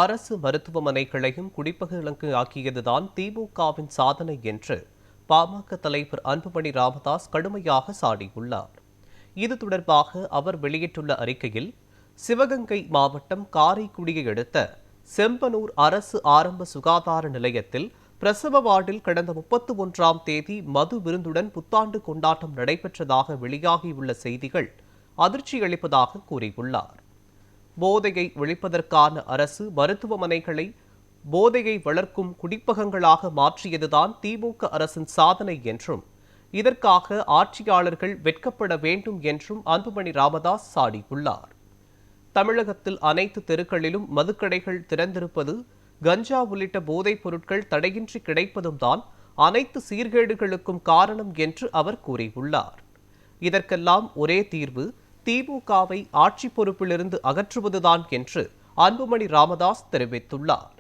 அரசு மருத்துவமனைகளையும் குடிப்பகலுக்கு ஆக்கியதுதான் திமுகவின் சாதனை என்று பாமக தலைவர் அன்புமணி ராமதாஸ் கடுமையாக சாடியுள்ளார். இது தொடர்பாக அவர் வெளியிட்டுள்ள அறிக்கையில், சிவகங்கை மாவட்டம் காரைக்குடியை அடுத்த செம்பனூர் அரசு ஆரம்ப சுகாதார நிலையத்தில் பிரசவ வார்டில் கடந்த 31ஆம் தேதி மது விருந்துடன் புத்தாண்டு கொண்டாட்டம் நடைபெற்றதாக வெளியாகியுள்ள செய்திகள் அதிர்ச்சியளிப்பதாக கூறியுள்ளார். போதையை ஒழிப்பதற்கான அரசு மருத்துவமனைகளை போதையை வளர்க்கும் குடிப்பகங்களாக மாற்றியதுதான் திமுக அரசின் சாதனை என்றும், இதற்காக ஆட்சியாளர்கள் வெட்கப்பட வேண்டும் என்றும் அன்புமணி ராமதாஸ் சாடியுள்ளார். தமிழகத்தில் அனைத்து தெருக்களிலும் மதுக்கடைகள் திறந்திருப்பது, கஞ்சா உள்ளிட்ட போதைப் பொருட்கள் தடையின்றி கிடைப்பதும் தான் அனைத்து சீர்கேடுகளுக்கும் காரணம் என்று அவர் கூறியுள்ளார். இதற்கெல்லாம் ஒரே தீர்வு திமுகவை ஆட்சி பொறுப்பிலிருந்து அகற்றுவதுதான் என்று அன்புமணி ராமதாஸ் தெரிவித்துள்ளார்.